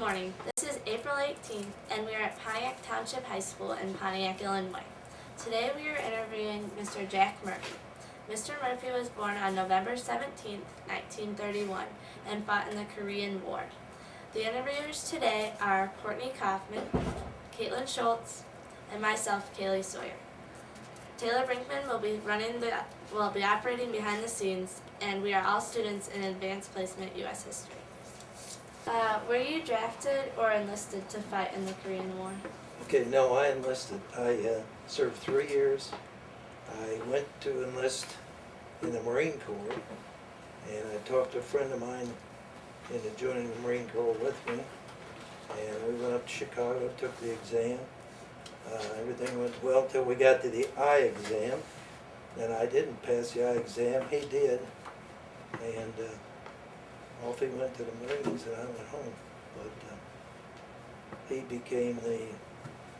morning. This is April 18th, and we are at Pontiac Township High School in Pontiac, Illinois. Today we are interviewing Mr. Jack Murphy. Mr. Murphy was born on November 17th, 1931, and fought in the Korean War. The interviewers today are Courtney Kaufman, Caitlin Schultz, and myself, Kaylee Sawyer. Taylor Brinkman will be operating behind the scenes, and we are all students in Advanced Placement U.S. History. Were you drafted or enlisted to fight in the Korean War? Okay, no, I enlisted. I served 3 years. I went to enlist in the Marine Corps, and I talked to a friend of mine into joining the Marine Corps with me, and we went up to Chicago, took the exam. Everything went well till we got to the eye exam, and I didn't pass the eye exam. He did, and off he went to the Marines, and I went home. But he became the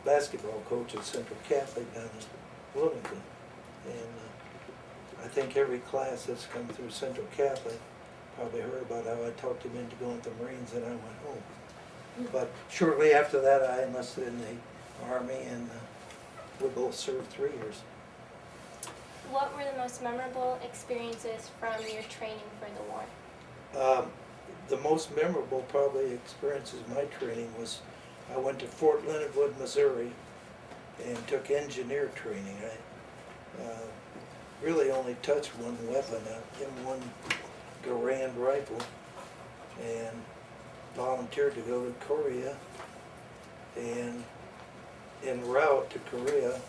basketball coach at Central Catholic down in Wilmington, and I think every class that's come through Central Catholic probably heard about how I talked him into going to the Marines, and I went home. But shortly after that, I enlisted in the Army, and we both served 3 years. What were the most memorable experiences from your training for the war? The most memorable probably experiences of my training was I went to Fort Leonard Wood, Missouri, and took engineer training. I really only touched one weapon, a M1 Garand rifle, and volunteered to go to Korea. And en route to Korea,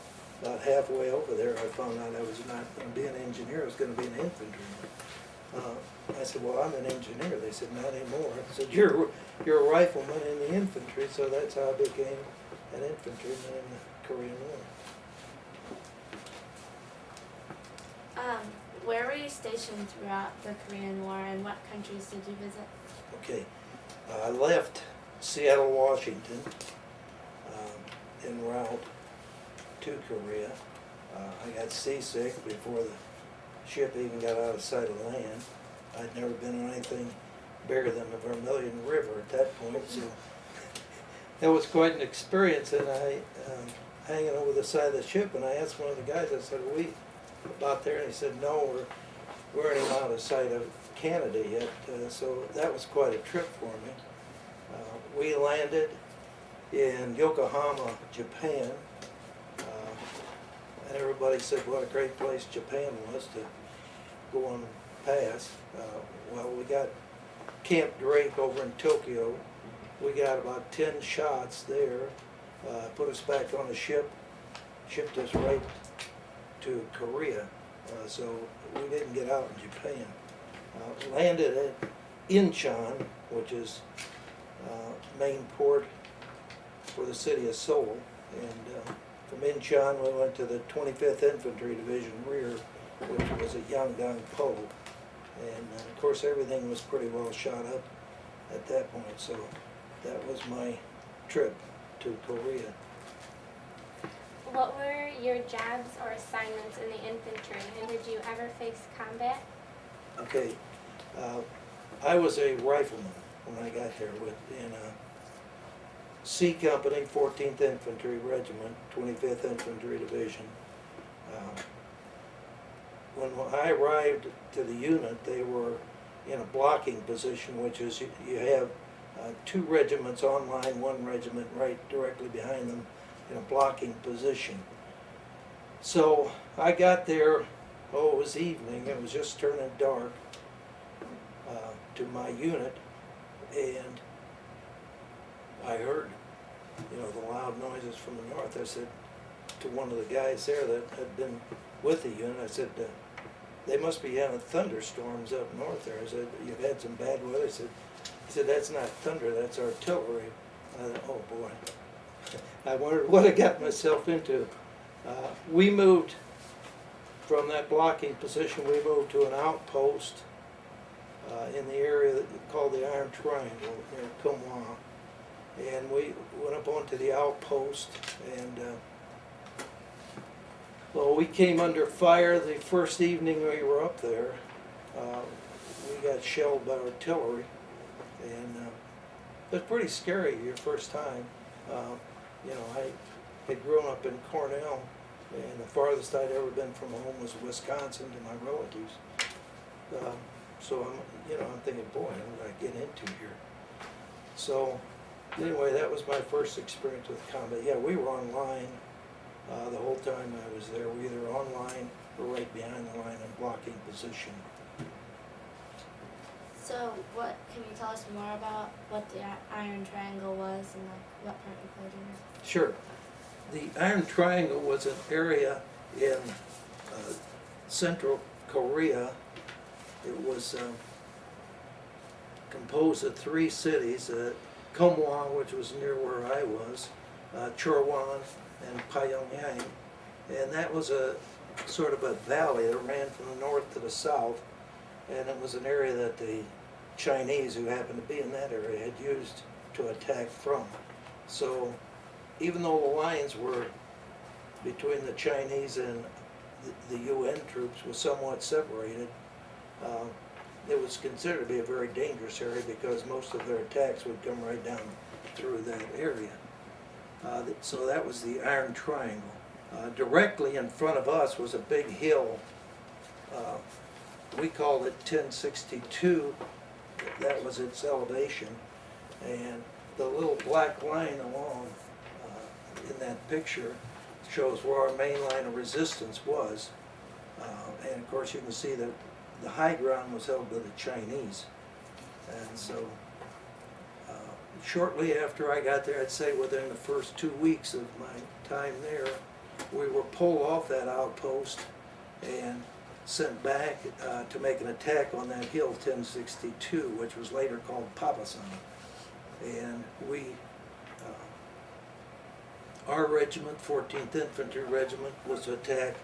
about halfway over there, I found out I was not going to be an engineer, I was going to be an infantryman. I said, well, I'm an engineer. They said, not anymore. I said, you're a rifleman in the infantry, so that's how I became an infantryman in the Korean War. Where were you stationed throughout the Korean War, and what countries did you visit? Okay, I left Seattle, Washington, en route to Korea. I got seasick before the ship even got out of sight of land. I'd never been on anything bigger than the Vermilion River at that point, so that was quite an experience. And I, hanging over the side of the ship, and I asked one of the guys, I said, are we about there? And he said, no, we're not out of sight of Canada yet. So that was quite a trip for me. We landed in Yokohama, Japan, and everybody said what a great place Japan was to go on pass. Well, we got Camp Drake over in Tokyo. We got about 10 shots there, put us back on a ship, shipped us right to Korea, so we didn't get out in Japan. Landed at Incheon, which is main port for the city of Seoul, and from Incheon we went to the 25th Infantry Division rear, which was at Yangdang-po, and of course everything was pretty well shot up at that point, so that was my trip to Korea. What were your jobs or assignments in the infantry, and did you ever face combat? Okay, I was a rifleman when I got there in a C Company, 14th Infantry Regiment, 25th Infantry Division. When I arrived to the unit, they were in a blocking position, which is you have 2 regiments on line, 1 regiment right directly behind them in a blocking position. So I got there, it was evening, it was just turning dark, to my unit, and I heard, the loud noises from the north. I said to one of the guys there that had been with the unit, I said, they must be having thunderstorms up north there. I said, you've had some bad weather? He said, that's not thunder, that's artillery. I thought, oh boy. I wondered what I got myself into. We moved from that blocking position, we moved to an outpost in the area that called the Iron Triangle near Kumwa. And we went up onto the outpost, and well, we came under fire the first evening we were up there. We got shelled by artillery, and It was pretty scary your first time. You know, I had grown up in Cornell, and the farthest I'd ever been from home was Wisconsin to my relatives. So I'm thinking, boy, what did I get into here? So anyway, that was my first experience with combat. Yeah, we were online the whole time I was there. We were either online or right behind the line in blocking position. So can you tell us more about what the Iron Triangle was and like what part you played in? Sure. The Iron Triangle was an area in central Korea. It was composed of 3 cities, Kumwon, which was near where I was, Chorwon, and Pyongyang. And that was a sort of a valley that ran from the north to the south, and it was an area that the Chinese, who happened to be in that area, had used to attack from. So even though the lines were between the Chinese and the UN troops was somewhat separated, it was considered to be a very dangerous area because most of their attacks would come right down through that area. So that was the Iron Triangle. Directly in front of us was a big hill. We called it 1062. That was its elevation. And the little black line along in that picture shows where our main line of resistance was. And of course you can see that the high ground was held by the Chinese. And so shortly after I got there, I'd say within the first 2 weeks of my time there, we were pulled off that outpost and sent back to make an attack on that hill 1062, which was later called Papasan. And we, our regiment, 14th Infantry Regiment, was to attack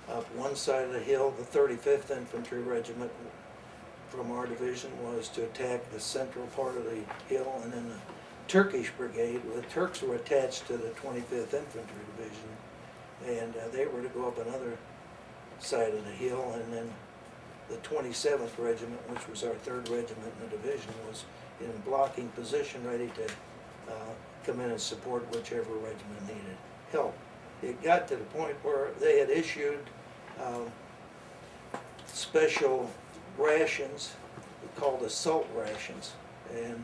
up one side of the hill. The 35th Infantry Regiment from our division was to attack the central part of the hill, and then the Turkish Brigade, the Turks were attached to the 25th Infantry Division, and they were to go up another side of the hill, and then the 27th Regiment, which was our 3rd regiment in the division, was in blocking position ready to come in and support whichever regiment needed help. It got to the point where they had issued special rations called assault rations, and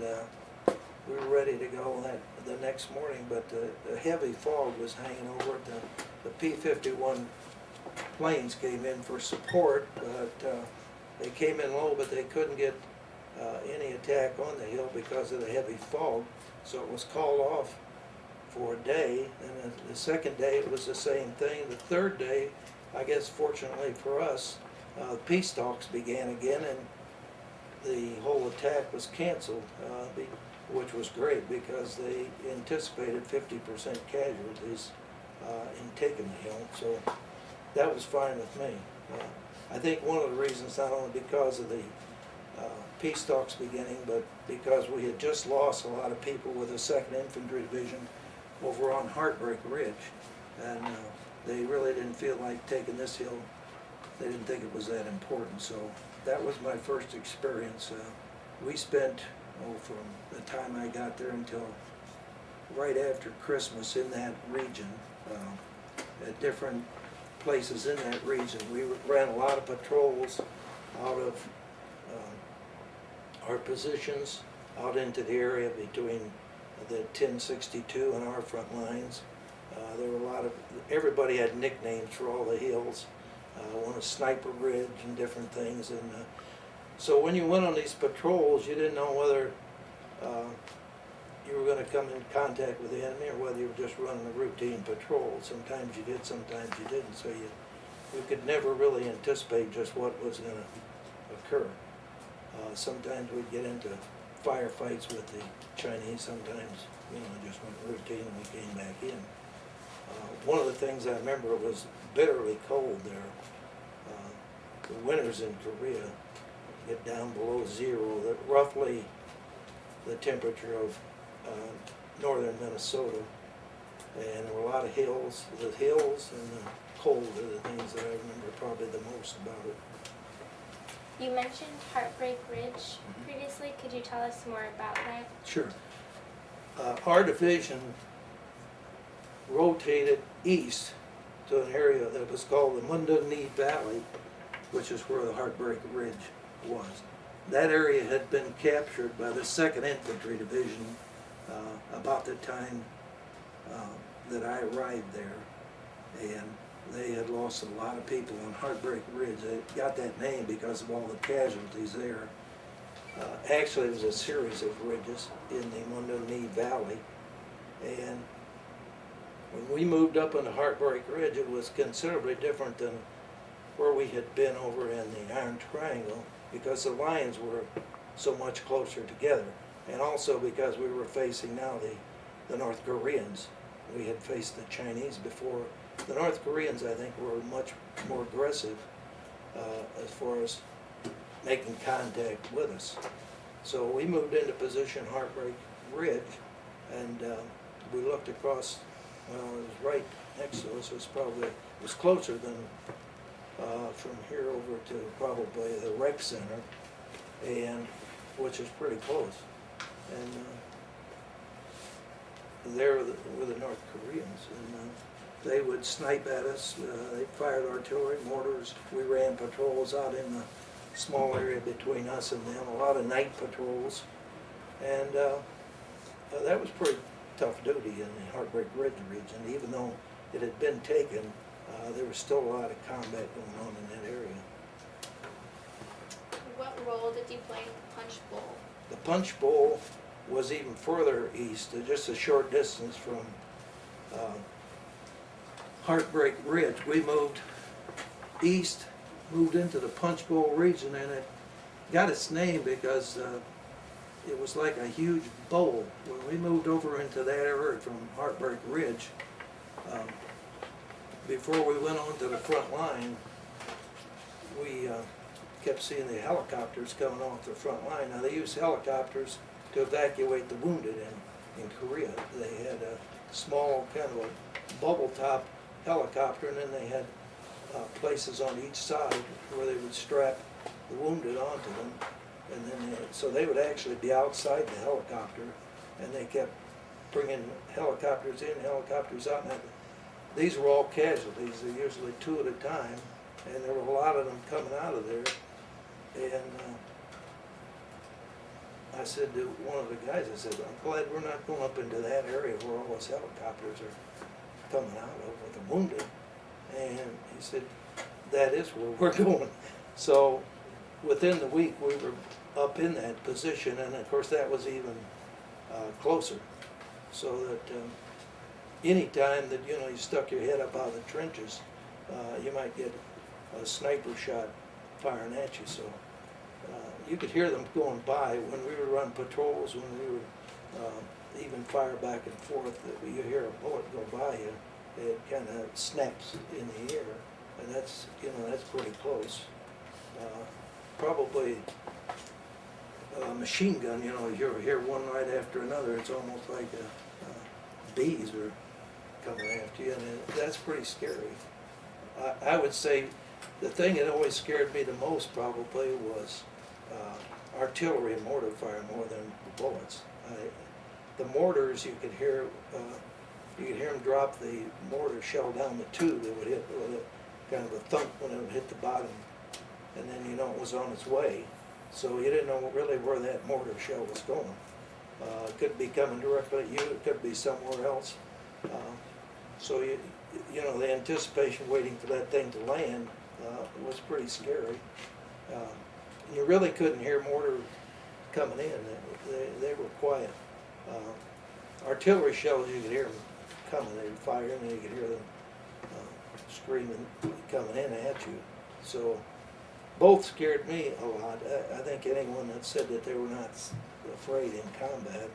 we were ready to go the next morning, but the heavy fog was hanging over it. The P-51 planes came in for support, but they came in low, but they couldn't get any attack on the hill because of the heavy fog, so it was called off for a day. And the second day it was the same thing. The third day, I guess fortunately for us, peace talks began again, and the whole attack was canceled, which was great because they anticipated 50% casualties in taking the hill, so that was fine with me. I think one of the reasons, not only because of the peace talks beginning, but because we had just lost a lot of people with the 2nd Infantry Division over on Heartbreak Ridge, and they really didn't feel like taking this hill. They didn't think it was that important, so that was my first experience. We spent, from the time I got there until right after Christmas in that region, at different places in that region. We ran a lot of patrols out of our positions out into the area between the 1062 and our front lines. There were a lot of, everybody had nicknames for all the hills. One was Sniper Ridge and different things. And so when you went on these patrols, you didn't know whether you were going to come in contact with the enemy or whether you were just running a routine patrol. Sometimes you did, sometimes you didn't. So you could never really anticipate just what was going to occur. Sometimes we'd get into firefights with the Chinese. Sometimes, just went routine and we came back in. One of the things I remember was bitterly cold there. The winters in Korea get down below 0. Roughly the temperature of northern Minnesota, and there were a lot of hills. The hills and the cold are the things that I remember probably the most about it. You mentioned Heartbreak Ridge previously. Could you tell us more about that? Sure. Our division rotated east to an area that was called the Mundunee Valley, which is where the Heartbreak Ridge was. That area had been captured by the 2nd Infantry Division about the time that I arrived there, and they had lost a lot of people on Heartbreak Ridge. They got that name because of all the casualties there. Actually, it was a series of ridges in the Mundunee Valley, and when we moved up into Heartbreak Ridge, it was considerably different than where we had been over in the Iron Triangle, because the lines were so much closer together, and also because we were facing now the North Koreans. We had faced the Chinese before. The North Koreans, I think, were much more aggressive as far as making contact with us. So we moved into position Heartbreak Ridge, and we looked across. Well, it was right next to us. It was closer than from here over to probably the rec center, and which is pretty close. And there were the North Koreans, and they would snipe at us. They fired artillery, mortars. We ran patrols out in the small area between us and them, a lot of night patrols, and that was pretty tough duty in the Heartbreak Ridge region. Even though it had been taken, there was still a lot of combat going on in that area. What role did you play in the Punchbowl? The Punchbowl was even further east, just a short distance from Heartbreak Ridge. We moved east, moved into the Punchbowl region, and it got its name because it was like a huge bowl. When we moved over into that area from Heartbreak Ridge, before we went on to the front line, we kept seeing the helicopters coming off the front line. Now, they used helicopters to evacuate the wounded in Korea. They had a small kind of a bubble top helicopter, and then they had places on each side where they would strap the wounded onto them, and then so they would actually be outside the helicopter, and they kept bringing helicopters in, helicopters out. And these were all casualties. They're usually 2 at a time, and there were a lot of them coming out of there. And I said to one of the guys, I said, I'm glad we're not going up into that area where all those helicopters are coming out of with the wounded. And he said, that is where we're going. So within the week, we were up in that position, and of course that was even closer. So that any time that you stuck your head up out of the trenches, you might get a sniper shot firing at you. So you could hear them going by when we would run patrols, when we would even fire back and forth. You hear a bullet go by you, it kind of snaps in the air, and that's that's pretty close. Probably a machine gun, you hear one right after another. It's almost like bees are coming after you, and that's pretty scary. I would say the thing that always scared me the most probably was artillery and mortar fire more than the bullets. The mortars, you could hear them drop the mortar shell down the tube. It would hit with a kind of a thump when it would hit the bottom, and then it was on its way. So you didn't know really where that mortar shell was going. It could be coming directly at you. It could be somewhere else. So the anticipation waiting for that thing to land was pretty scary. You really couldn't hear mortar coming in. They were quiet. Artillery shells, you could hear them coming. They would fire, and you could hear them screaming coming in at you. So both scared me a lot. I think anyone that said that they were not afraid in combat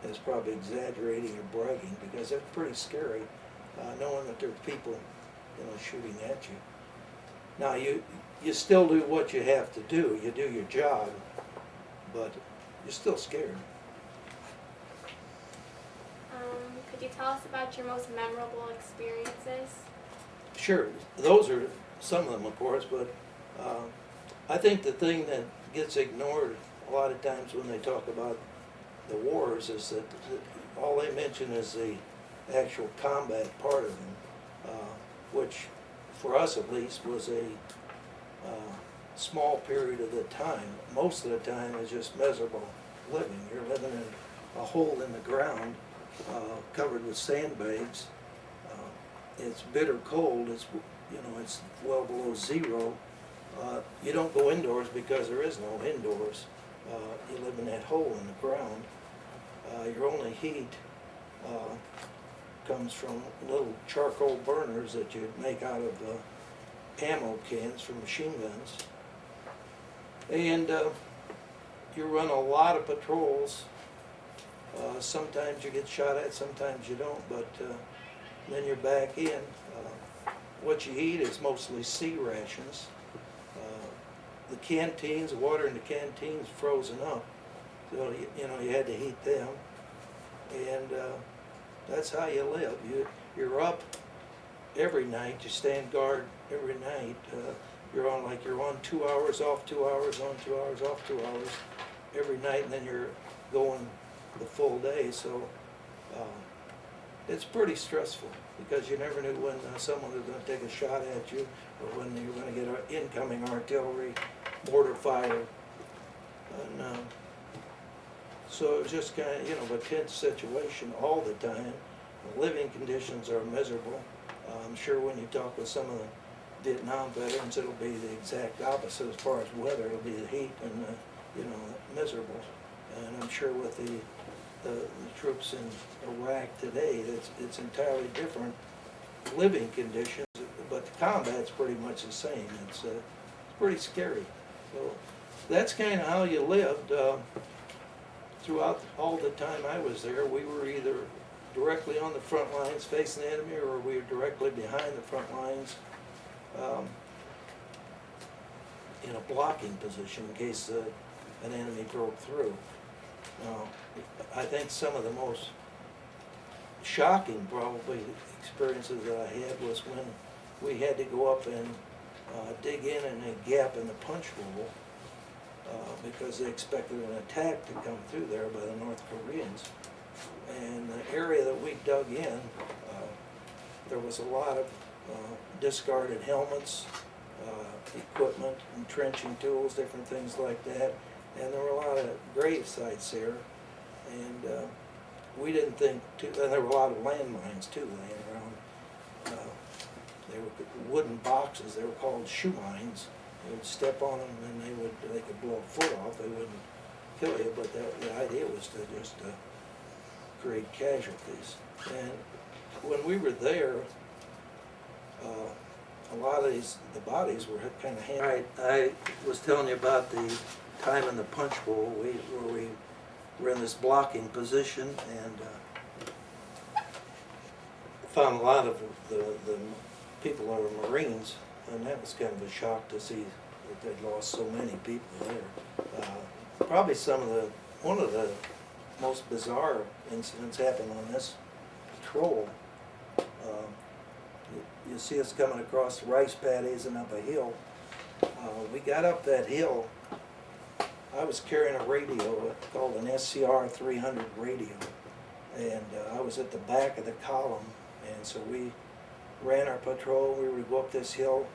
is probably exaggerating or bragging, because it's pretty scary knowing that there's people shooting at you. Now you still do what you have to do. You do your job, but you're still scared. Could you tell us about your most memorable experiences? Sure, those are some of them, of course, but I think the thing that gets ignored a lot of times when they talk about the wars is that all they mention is the actual combat part of them, which for us at least was a small period of the time. Most of the time is just miserable living. You're living in a hole in the ground, covered with sandbags. It's bitter cold. It's it's well below zero. You don't go indoors because there is no indoors. You live in that hole in the ground. Your only heat comes from little charcoal burners that you make out of ammo cans from machine guns. And you run a lot of patrols. Sometimes you get shot at, sometimes you don't, but then you're back in. What you eat is mostly sea rations. The canteens, the water in the canteens frozen up, so you had to heat them, and that's how you live. You're up every night. You stand guard every night. You're on 2 hours, off 2 hours, on 2 hours, off 2 hours every night, and then you're going the full day. So it's pretty stressful because you never knew when someone was going to take a shot at you, or when you were going to get incoming artillery, mortar fire, and so it was just kind of a tense situation all the time. The living conditions are miserable. I'm sure when you talk with some of the Vietnam veterans, it'll be the exact opposite as far as weather. It'll be the heat and miserable. And I'm sure with the troops in Iraq today, it's entirely different living conditions, but the combat's pretty much the same. It's pretty scary. So that's kind of how you lived throughout all the time I was there. We were either directly on the front lines facing the enemy, or we were directly behind the front lines in a blocking position in case an enemy broke through. I think some of the most shocking, probably, experiences that I had was when we had to go up and dig in a gap in the Punchbowl because they expected an attack to come through there by the North Koreans. And the area that we dug in, there was a lot of discarded helmets, equipment, entrenching tools, different things like that. And there were a lot of grave sites there. And we didn't think, and there were a lot of landmines too laying around. They were wooden boxes. They were called shoe mines. You would step on them and they could blow a foot off. They wouldn't kill you, but the idea was to just create casualties. And when we were there, a lot of the bodies were kind of handled. I was telling you about the time in the Punchbowl where we were in this blocking position, and found a lot of the people that were Marines, and that was kind of a shock to see that they'd lost so many people there. Probably one of the most bizarre incidents happened on this patrol. You see us coming across the rice paddies and up a hill. We got up that hill. I was carrying a radio called an SCR 300 radio, and I was at the back of the column, and so we ran our patrol. We would go up this hill,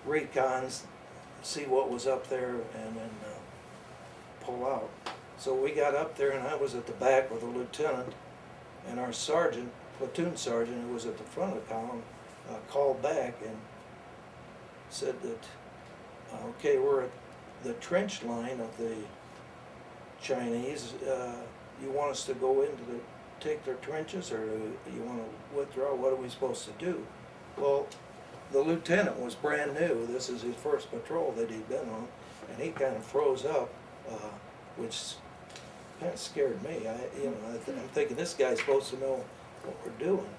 recons, see what was up there, and then pull out. So we got up there, and I was at the back with a lieutenant, and our sergeant, platoon sergeant, who was at the front of the column, called back and said that, okay, we're at the trench line of the Chinese. You want us to go take their trenches, or do you want to withdraw? What are we supposed to do? Well, the lieutenant was brand new. This is his first patrol that he'd been on, and he kind of froze up, which kind of scared me. I'm thinking, this guy's supposed to know what we're doing.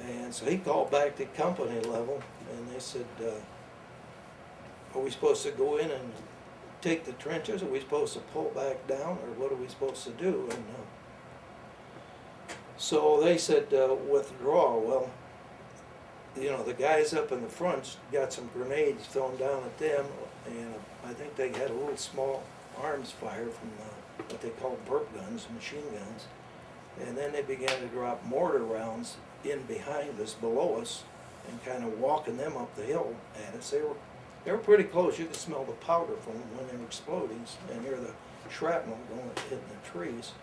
And so he called back to company level, and they said, are we supposed to go in and take the trenches? Are we supposed to pull back down, or what are we supposed to do? And so they said, withdraw. Well, the guys up in the front got some grenades thrown down at them, and I think they had a little small arms fire from what they call burp guns, machine guns. And then they began to drop mortar rounds in behind us, below us, and kind of walking them up the hill at us. They were pretty close. You could smell the powder from them when they were exploding, and hear the shrapnel going hitting the trees.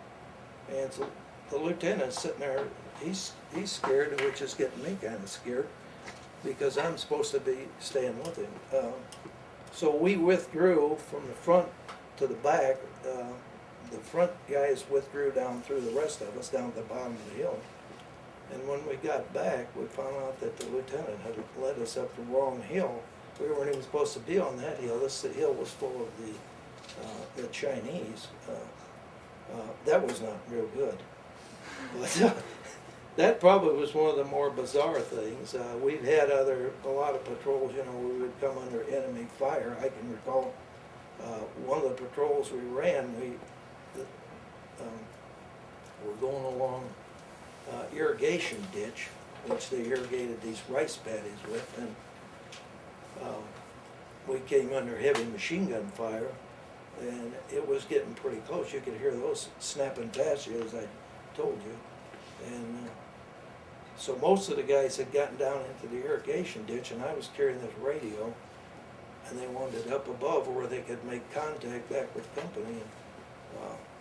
And so the lieutenant's sitting there. He's scared, which is getting me kind of scared, because I'm supposed to be staying with him. So we withdrew from the front to the back. The front guys withdrew down through the rest of us, down at the bottom of the hill. And when we got back, we found out that the lieutenant had led us up the wrong hill. We weren't even supposed to be on that hill. This hill was full of the Chinese. That was not real good. But that probably was one of the more bizarre things. We've had a lot of patrols, we would come under enemy fire. I can recall one of the patrols we ran, we're going along irrigation ditch, which they irrigated these rice paddies with, and we came under heavy machine gun fire, and it was getting pretty close. You could hear those snapping past you, as I told you. And so most of the guys had gotten down into the irrigation ditch, and I was carrying this radio, and they wanted it up above where they could make contact back with company. And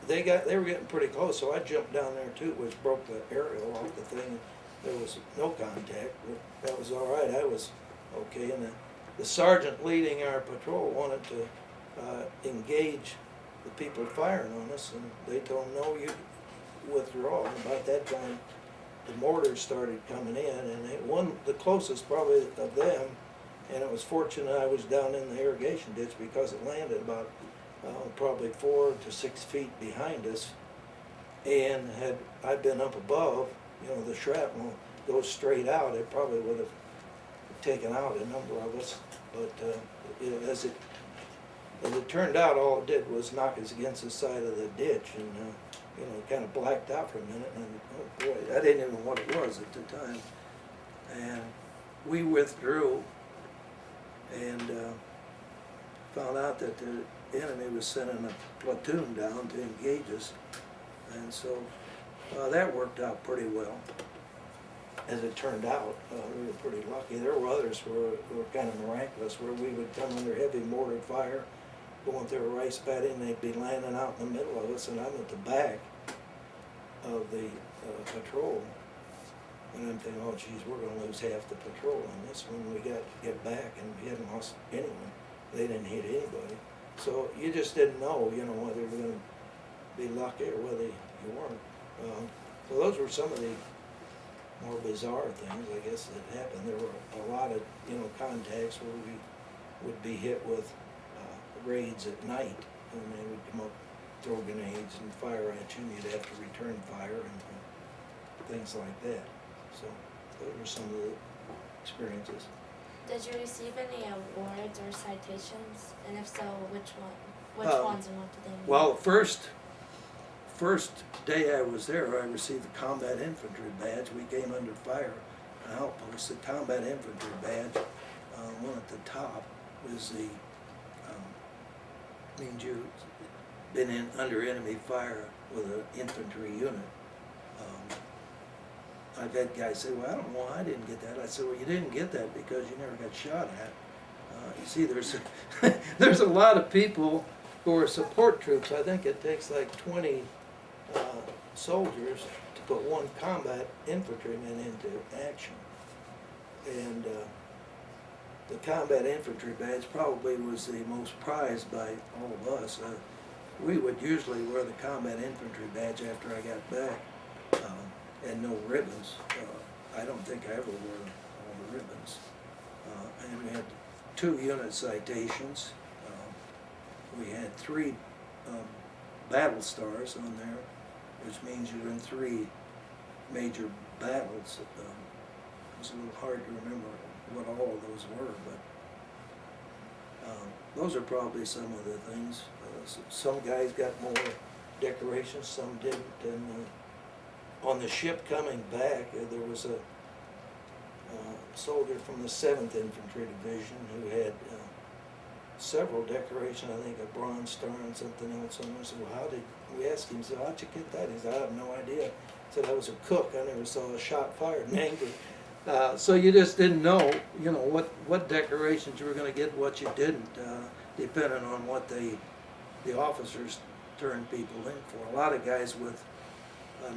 they were getting pretty close, so I jumped down there too, which broke the aerial off the thing. There was no contact, but that was all right. I was okay. And the sergeant leading our patrol wanted to engage the people firing on us, and they told him, no, you withdraw. And about that time, the mortars started coming in, and they won the closest probably of them, and it was fortunate I was down in the irrigation ditch, because it landed about probably 4 to 6 feet behind us, and had I been up above, the shrapnel goes straight out, it probably would have taken out a number of us. But as it turned out, all it did was knock us against the side of the ditch, and kind of blacked out for a minute, and oh boy, I didn't even know what it was at the time. And we withdrew, and found out that the enemy was sending a platoon down to engage us, and so that worked out pretty well. As it turned out, we were pretty lucky. There were others who were kind of miraculous, where we would come under heavy mortar fire, going through a rice paddy, and they'd be landing out in the middle of us, and I'm at the back of the patrol, and I'm thinking, oh geez, we're going to lose half the patrol on this when we get back, and we hadn't lost anyone. They didn't hit anybody. So you just didn't know, whether you were going to be lucky or whether you weren't. So those were some of the more bizarre things, I guess, that happened. There were a lot of, contacts where we would be hit with raids at night, and they would come up, throw grenades and fire at you, and you'd have to return fire and things like that. So those were some of the experiences. Did you receive any awards or citations? And if so, which one? Which ones and what did they mean? Well, first day I was there, I received the combat infantry badge. We came under fire, an outpost. The combat infantry badge, one at the top, was the means you've been in under enemy fire with an infantry unit. I've had guys say, well, I don't know why I didn't get that. I said, well, you didn't get that because you never got shot at. You see, there's a lot of people who are support troops. I think it takes like 20 soldiers to put one combat infantryman into action. And the combat infantry badge probably was the most prized by all of us. We would usually wear the combat infantry badge after I got back, and no ribbons. I don't think I ever wore all the ribbons. And we had 2 unit citations. We had 3 battle stars on there, which means you were in 3 major battles. It's a little hard to remember what all of those were, but those are probably some of the things. Some guys got more decorations, some didn't. And on the ship coming back, there was soldier from the 7th Infantry Division who had several decorations, I think a Bronze Star and something else on there. So well, we asked him, so how'd you get that? He said, I have no idea. He said, I was a cook, I never saw a shot fired in anger. So you just didn't know, what decorations you were going to get, what you didn't, depending on what the officers turned people in for. A lot of guys with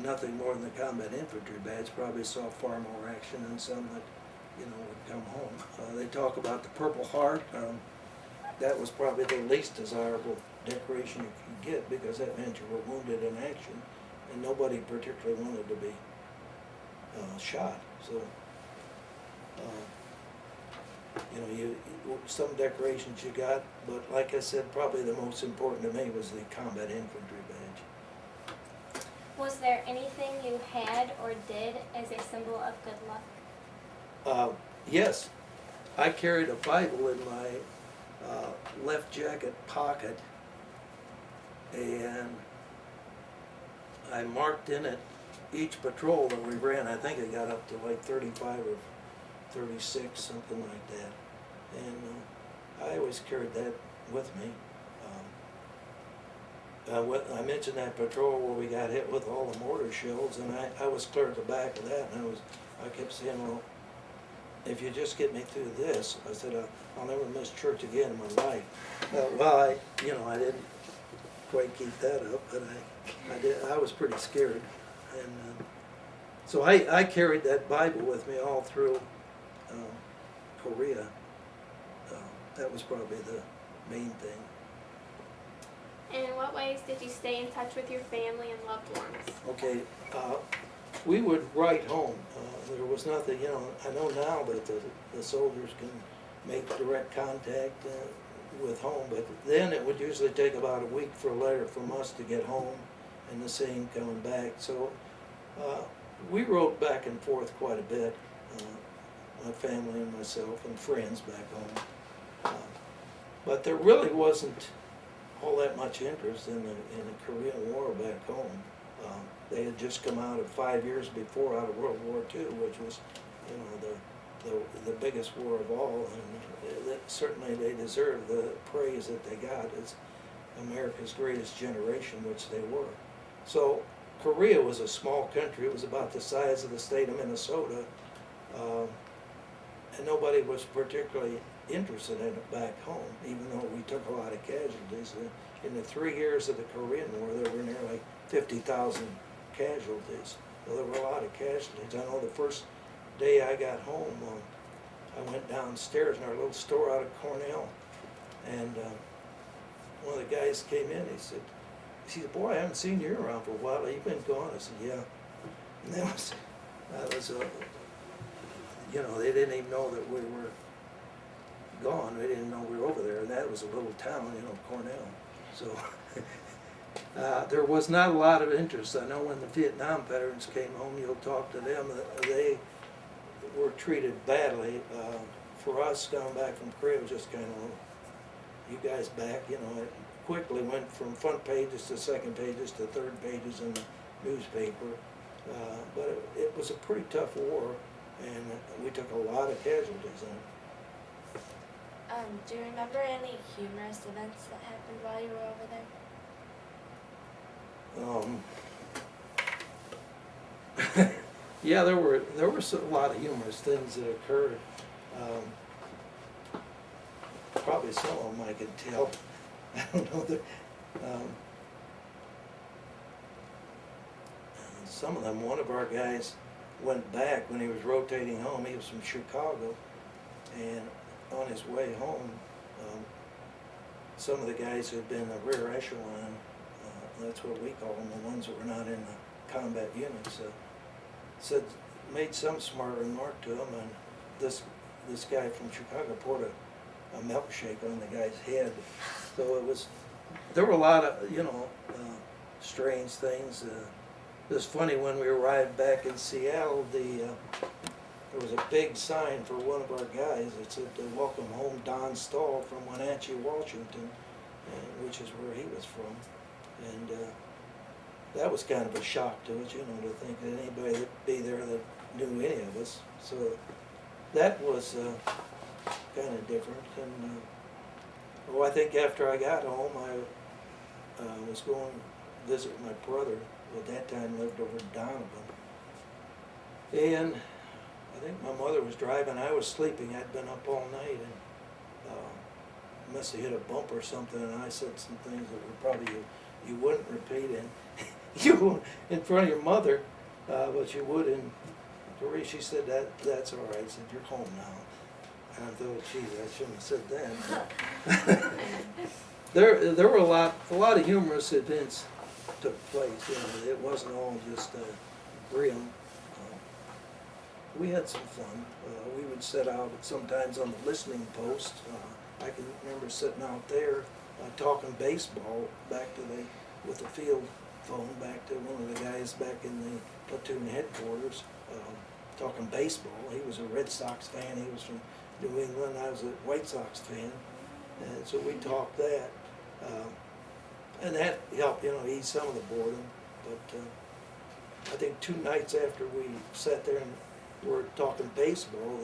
nothing more than the combat infantry badge probably saw far more action than some that, would come home. They talk about the Purple Heart. That was probably the least desirable decoration you could get because that meant you were wounded in action, and nobody particularly wanted to be shot. So, some decorations you got, but like I said, probably the most important to me was the combat infantry badge. Was there anything you had or did as a symbol of good luck? Yes, I carried a Bible in my left jacket pocket, and I marked in it each patrol that we ran. I think it got up to like 35 or 36, something like that. And I always carried that with me. I mentioned that patrol where we got hit with all the mortar shells, and I was clear at the back of that, and I kept saying, well, if you just get me through this, I said, I'll never miss church again in my life. I didn't quite keep that up, but I was pretty scared. And so I carried that Bible with me all through Korea. That was probably the main thing. And in what ways did you stay in touch with your family and loved ones? Okay, we would write home. There was nothing, I know now that the soldiers can make direct contact with home, but then it would usually take about a week for a letter from us to get home and the same coming back. So we wrote back and forth quite a bit, my family and myself and friends back home. But there really wasn't all that much interest in the Korean War back home. They had just come out of 5 years before out of World War II, which was, the biggest war of all, and certainly they deserved the praise that they got as America's greatest generation, which they were. So Korea was a small country. It was about the size of the state of Minnesota, and nobody was particularly interested in it back home, even though we took a lot of casualties. In the 3 years of the Korean War, there were nearly 50,000 casualties. So there were a lot of casualties. I know the first day I got home, I went downstairs in our little store out of Cornell, and one of the guys came in. He said, boy, I haven't seen you around for a while. You've been gone. I said, yeah. And that was they didn't even know that we were gone. They didn't know we were over there, and that was a little town, Cornell. So there was not a lot of interest. I know when the Vietnam veterans came home, you'll talk to them, they were treated badly. For us, coming back from Korea, it was just kind of, you guys back, it quickly went from front pages to second pages to third pages in the newspaper. But it was a pretty tough war, and we took a lot of casualties in it. Do you remember any humorous events that happened while you were over there? Yeah, there were a lot of humorous things that occurred. Probably some of them I can tell. I don't know. Some of them, one of our guys went back when he was rotating home. He was from Chicago, and on his way home, some of the guys who had been the rear echelon, that's what we call them, the ones that were not in the combat units, made some smart remark to him, and this guy from Chicago poured a milkshake on the guy's head. So there were a lot of, strange things. It was funny when we arrived back in Seattle, there was a big sign for one of our guys that said, "Welcome home, Don Stahl from Wenatchee, Washington," which is where he was from. And that was kind of a shock to us, to think that anybody that'd be there that knew any of us. So that was kind of different. And I think after I got home, I was going to visit my brother, who at that time lived over in Donovan. And I think my mother was driving, I was sleeping, I'd been up all night, and must have hit a bump or something, and I said some things that were probably you wouldn't repeat in front of your mother, but you would in Dory. She said, that's all right. I said, you're home now. And I thought, geez, I shouldn't have said that. There were a lot of humorous events took place. You know, it wasn't all just grim. We had some fun. We would sit out sometimes on the listening post. I can remember sitting out there talking baseball with the field phone back to one of the guys back in the platoon headquarters, talking baseball. He was a Red Sox fan. He was from New England. I was a White Sox fan. And so we talked that. And that helped, you know, ease some of the boredom. But I think 2 nights after we sat there and were talking baseball,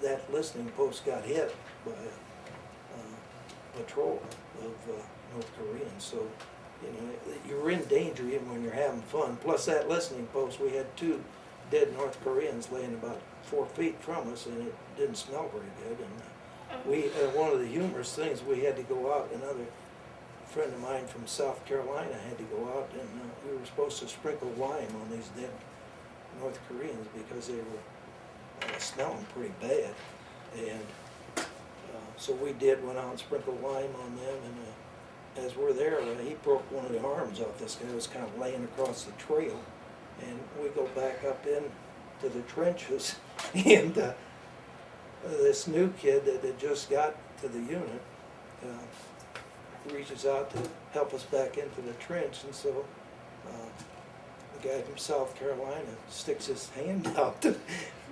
that listening post got hit by a patrol of North Koreans. So, you know, you're in danger even when you're having fun. Plus that listening post, we had 2 dead North Koreans laying about 4 feet from us, and it didn't smell very good. And we, one of the humorous things, we had to go out, another friend of mine from South Carolina had to go out, and we were supposed to sprinkle lime on these dead North Koreans because they were smelling pretty bad. And so we went out and sprinkled lime on them, and as we're there, he broke one of the arms off this guy who was kind of laying across the trail, and we go back up into the trenches, and this new kid that had just got to the unit reaches out to help us back into the trench, and so the guy from South Carolina sticks his hand out to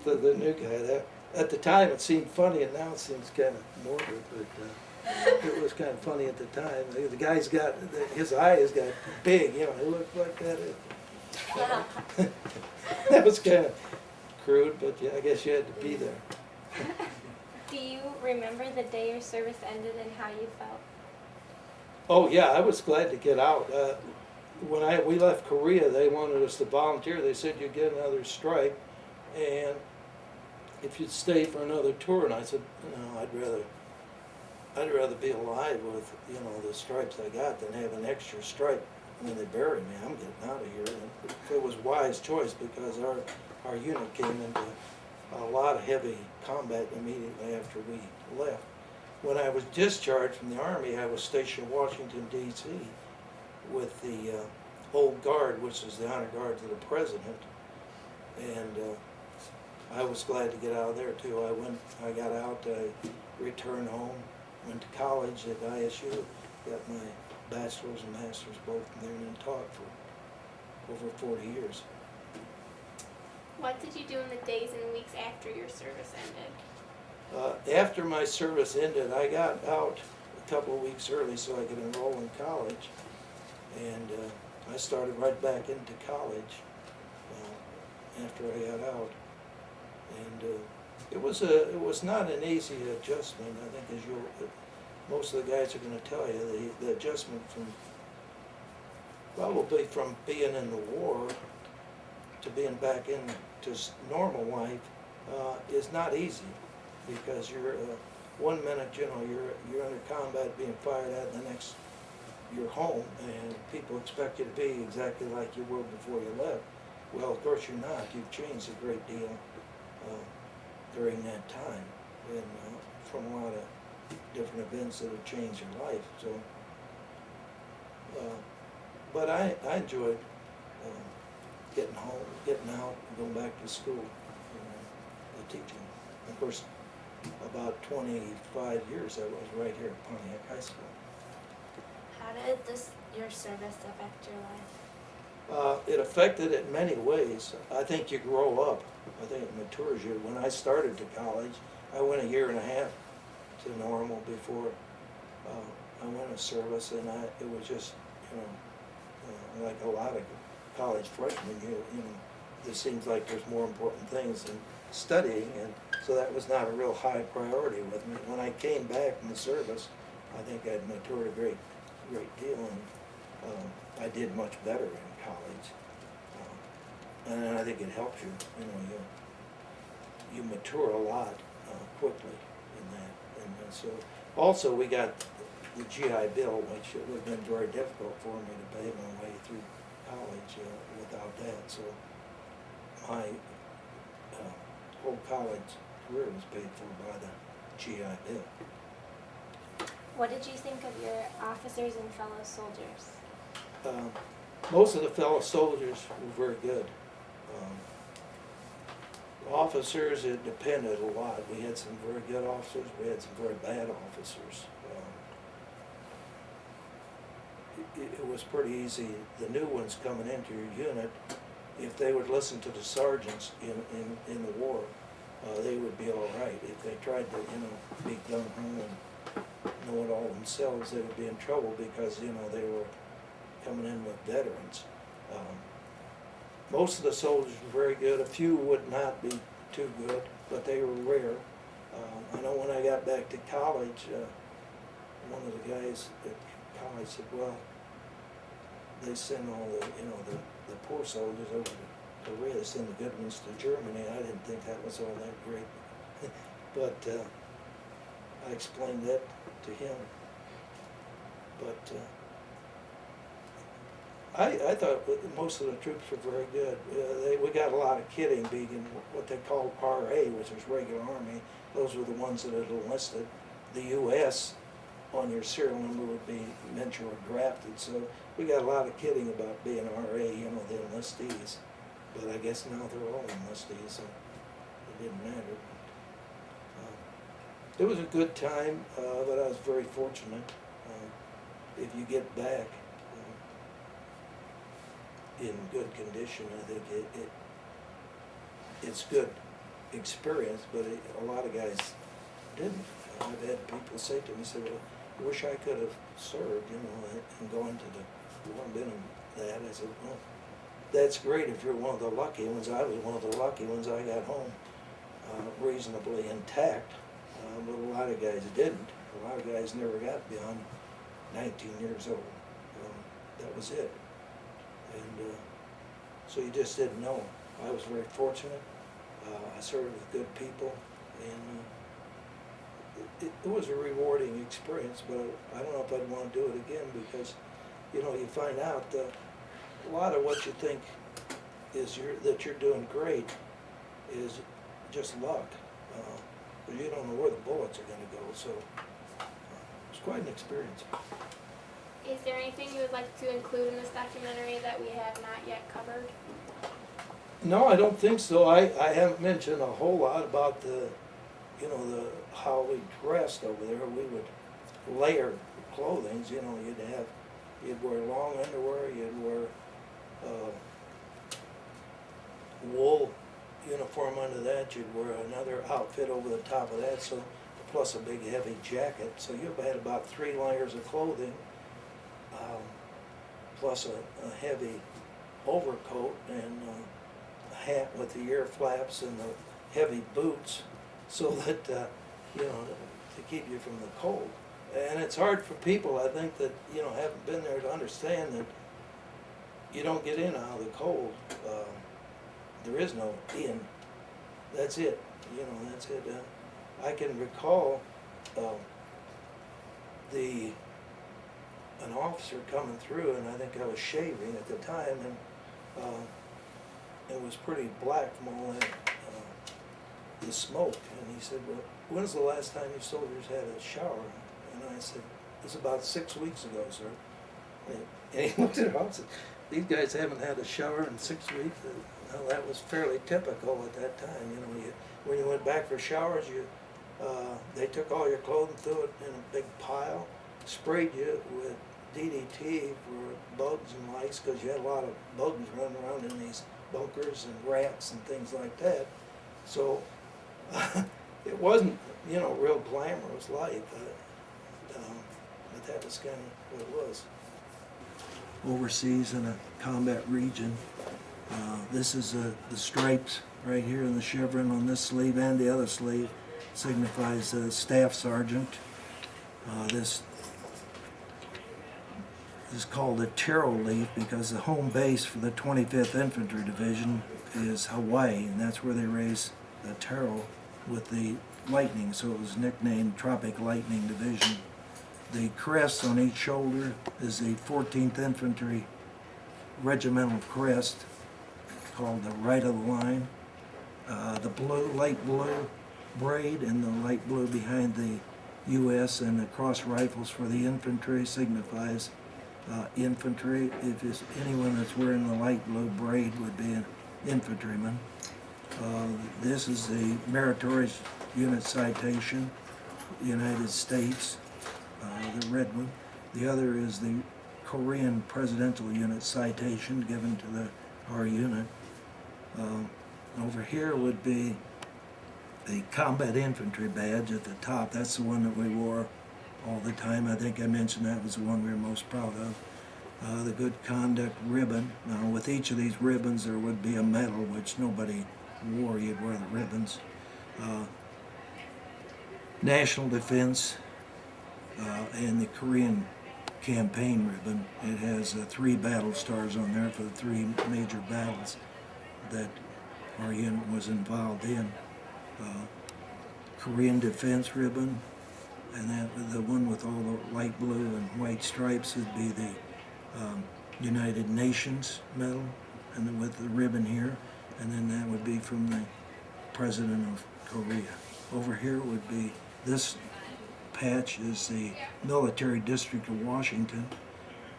the new guy. At the time it seemed funny, and now it seems kind of morbid, but it was kind of funny at the time. The guy's got, his eyes got big, you know, he looked like that. That was kind of crude, but yeah, I guess you had to be there. Do you remember the day your service ended and how you felt? Oh yeah, I was glad to get out. When we left Korea, they wanted us to volunteer. They said you'd get another stripe, and if you'd stay for another tour. And I said, no, I'd rather be alive with, you know, the stripes I got than have an extra stripe when they bury me. I'm getting out of here. And it was a wise choice because our unit came into a lot of heavy combat immediately after we left. When I was discharged from the Army, I was stationed in Washington, D.C. with the Old Guard, which is the honor guard to the President. And I was glad to get out of there too. I got out, I returned home, went to college at ISU, got my bachelor's and master's both there, and then taught for over 40 years. What did you do in the days and weeks after your service ended? After my service ended, I got out a couple of weeks early so I could enroll in college, and I started right back into college after I got out. And it was not an easy adjustment. I think, as most of the guys are going to tell you, the adjustment from being in the war to being back into normal life is not easy, because you're 1 minute, you know, you're under combat being fired at, and the next you're home, and people expect you to be exactly like you were before you left. Well, of course you're not. You've changed a great deal during that time, and from a lot of different events that have changed your life. So, but I enjoyed getting home, getting out, going back to school, the teaching. Of course, about 25 years I was right here at Pontiac High School. How did your service affect your life? It affected it in many ways. I think you grow up. I think it matures you. When I started to college, I went 1.5 years to normal before I went to service, and it was just, you know, like a lot of college freshmen, you know, there seems like there's more important things than studying, and so that was not a real high priority with me. When I came back from the service, I think I'd matured a great deal, and I did much better in college. And I think it helps you, you mature a lot quickly in that. And so, also we got the GI Bill, which it would have been very difficult for me to pay my way through college without that. So my whole college career was paid for by the GI Bill. What did you think of your officers and fellow soldiers? Most of the fellow soldiers were very good. Officers, it depended a lot. We had some very good officers, we had some very bad officers. It was pretty easy. The new ones coming into your unit, if they would listen to the sergeants in the war, they would be all right. If they tried to, be gung-ho and know it all themselves, they would be in trouble because, they were coming in with veterans. Most of the soldiers were very good. A few would not be too good, but they were rare. I know when I got back to college, one of the guys at college said, well, they send all the poor soldiers over to Korea, they send the good ones to Germany. I didn't think that was all that great. But I explained that to him. But I thought most of the troops were very good. We got a lot of kidding being in what they called RA, which was regular Army. Those were the ones that had enlisted. The U.S. on your serial number would be meant you were drafted. So we got a lot of kidding about being RA, the enlistees. But I guess now they're all enlistees, so it didn't matter. It was a good time, but I was very fortunate. If you get back in good condition, I think it's good experience, but a lot of guys didn't. I've had people say to me, well, I wish I could have served, and gone to the war and been in that. I said, well, that's great if you're one of the lucky ones. I was one of the lucky ones. I got home reasonably intact, but a lot of guys didn't. A lot of guys never got beyond 19 years old. That was it. And so you just didn't know. I was very fortunate. I served with good people, and it was a rewarding experience, but I don't know if I'd want to do it again because, you find out that a lot of what you think is that you're doing great is just luck. But you don't know where the bullets are going to go, so it's quite an experience. Is there anything you would like to include in this documentary that we have not yet covered? No, I don't think so. I haven't mentioned a whole lot about how we dressed over there. We would layer clothing. You'd wear long underwear. You'd wear wool uniform under that. You'd wear another outfit over the top of that. So plus a big heavy jacket. So you had about 3 layers of clothing. Plus a heavy overcoat and a hat with the ear flaps and the heavy boots, so that to keep you from the cold. And it's hard for people, I think, that haven't been there to understand that you don't get in out of the cold. There is no in. That's it. That's it. I can recall an officer coming through, and I think I was shaving at the time, and it was pretty black from all that the smoke. And he said, well, when's the last time you soldiers had a shower? And I said, it's about 6 weeks ago, sir. And he looked at it and said, these guys haven't had a shower in 6 weeks. Well, that was fairly typical at that time. When you went back for showers, they took all your clothing, threw it in a big pile, sprayed you with DDT for bugs and lice, because you had a lot of bugs running around in these bunkers and rats and things like that. So it wasn't, real glamorous life, but that was kind of what it was. Overseas in a combat region, This is the stripes right here in the chevron on this sleeve and the other sleeve signifies staff sergeant. This is called a taro leaf because the home base for the 25th Infantry Division is Hawaii, and that's where they raise the taro with the lightning, so it was nicknamed Tropic Lightning Division. The crest on each shoulder is the 14th Infantry Regimental crest, called the right of the line. The blue, light blue braid and the light blue behind the U.S. and the cross rifles for the infantry signifies infantry. If it's anyone that's wearing the light blue braid would be an infantryman. This is the Meritorious Unit Citation, United States, the red one. The other is the Korean Presidential Unit Citation given to our unit. Over here would be the Combat Infantry badge at the top. That's the one that we wore all the time. I think I mentioned that was the one we were most proud of. The Good Conduct ribbon. Now with each of these ribbons there would be a medal, which nobody wore. You'd wear the ribbons. National Defense and the Korean Campaign ribbon. It has 3 battle stars on there for the 3 major battles that our unit was involved in. Korean Defense ribbon, and that the one with all the light blue and white stripes would be the United Nations medal, and then with the ribbon here, and then that would be from the President of Korea. Over here would be this patch is the Military District of Washington,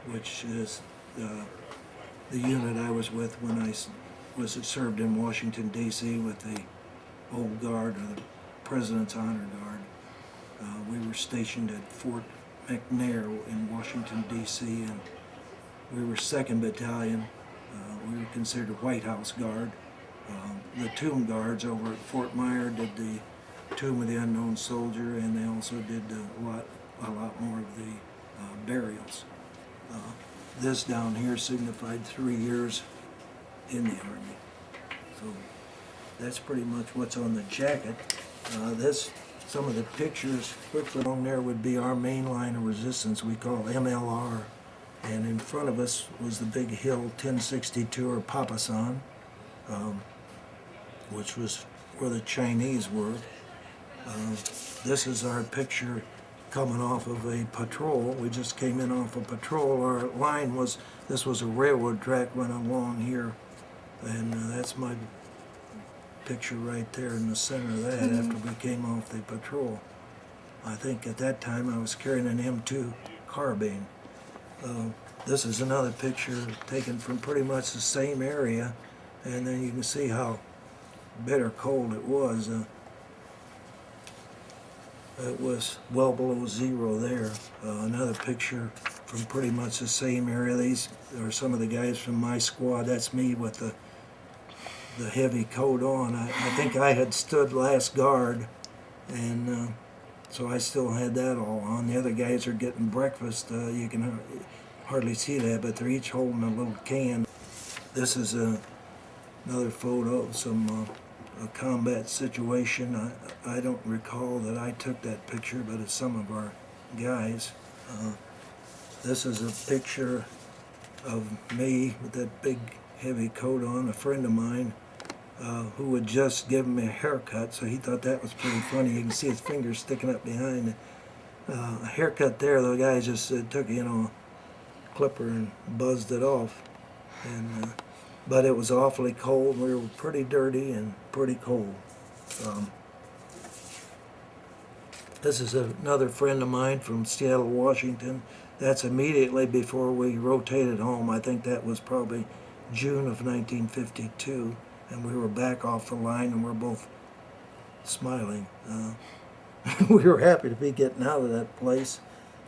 which is the unit I was with when I served in Washington, D.C. with the Old Guard, or the President's Honor Guard. We were stationed at Fort McNair in Washington, D.C., and we were 2nd Battalion. We were considered a White House Guard. The Tomb Guards over at Fort Myer did the Tomb of the Unknown Soldier, and they also did a lot more of the burials. This down here signified 3 years in the Army. So that's pretty much what's on the jacket. Some of the pictures quickly on there would be our main line of resistance, we call MLR. And in front of us was the big hill 1062, or Papasan, which was where the Chinese were. This is our picture coming off of a patrol. We just came in off a patrol. Our line was, this was a railroad track running along here, and that's my picture right there in the center of that after we came off the patrol. I think at that time I was carrying an M2 carbine. This is another picture taken from pretty much the same area, and then you can see how bitter cold it was. It was well below 0 there. Another picture from pretty much the same area. These are some of the guys from my squad. That's me with the heavy coat on. I think I had stood last guard, and so I still had that all on. The other guys are getting breakfast. You can hardly see that, but they're each holding a little can. This is another photo of some a combat situation. I don't recall that I took that picture, but it's some of our guys. This is a picture of me with that big heavy coat on, a friend of mine who had just given me a haircut, so he thought that was pretty funny. You can see his fingers sticking up behind a haircut there. The guy just took, a clipper and buzzed it off. And but it was awfully cold. We were pretty dirty and pretty cold. This is another friend of mine from Seattle, Washington. That's immediately before we rotated home. I think that was probably June of 1952, and we were back off the line, and we're both smiling. We were happy to be getting out of that place.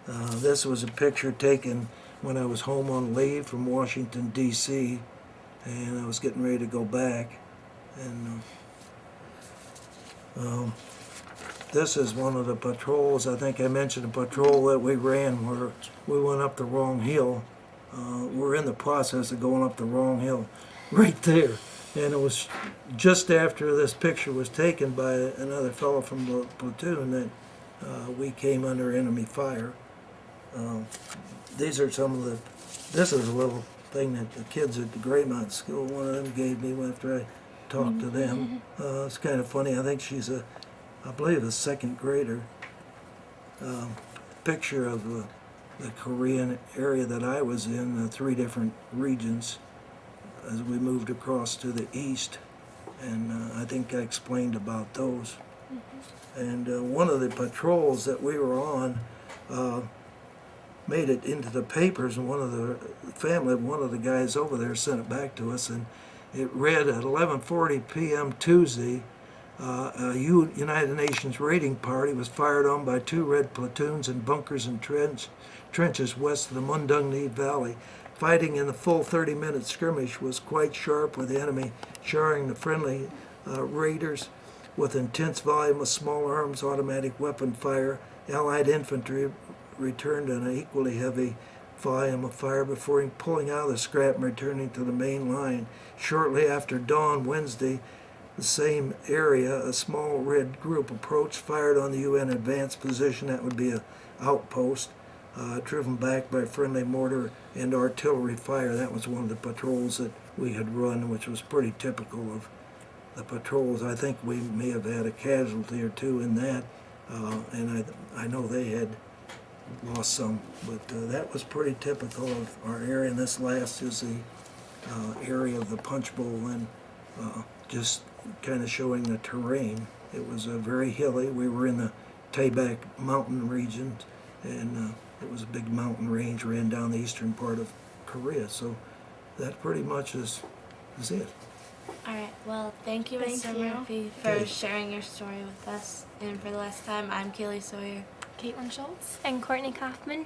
This was a picture taken when I was home on leave from Washington, D.C., and I was getting ready to go back. And this is one of the patrols. I think I mentioned a patrol that we ran where we went up the wrong hill. We're in the process of going up the wrong hill. right there. And it was just after this picture was taken by another fellow from the platoon that we came under enemy fire. These are some of the, this is a little thing that the kids at the Graymont School, one of them gave me after I talked to them. It's kind of funny. I think she's I believe a second grader. Picture of the Korean area that I was in, the 3 different regions as we moved across to the east. And I think I explained about those. And one of the patrols that we were on made it into the papers, and one of the guys over there sent it back to us, and it read at 11:40 p.m. Tuesday, a United Nations raiding party was fired on by 2 red platoons in bunkers and trenches west of the Mundungnee Valley. Fighting in the full 30-minute skirmish was quite sharp, with the enemy showering the friendly raiders with intense volume of small arms, automatic weapon fire. Allied infantry returned an equally heavy volume of fire before pulling out of the scrap and returning to the main line. Shortly after dawn Wednesday, the same area, a small red group approached, fired on the UN advanced position. That would be an outpost, driven back by friendly mortar and artillery fire. That was one of the patrols that we had run, which was pretty typical of the patrols. I think we may have had a casualty or 2 in that, and I know they had lost some, but that was pretty typical of our area. And this last is the area of the Punchbowl, and just kind of showing the terrain. It was very hilly. We were in the Taebaek mountain region, and it was a big mountain range ran down the eastern part of Korea. So that pretty much is it. All right. Well, thank you, Thank Mr. you. Murphy, for Okay. sharing your story with us. And for the last time, I'm Kaylee Sawyer. Caitlin Schultz. And Courtney Kaufman.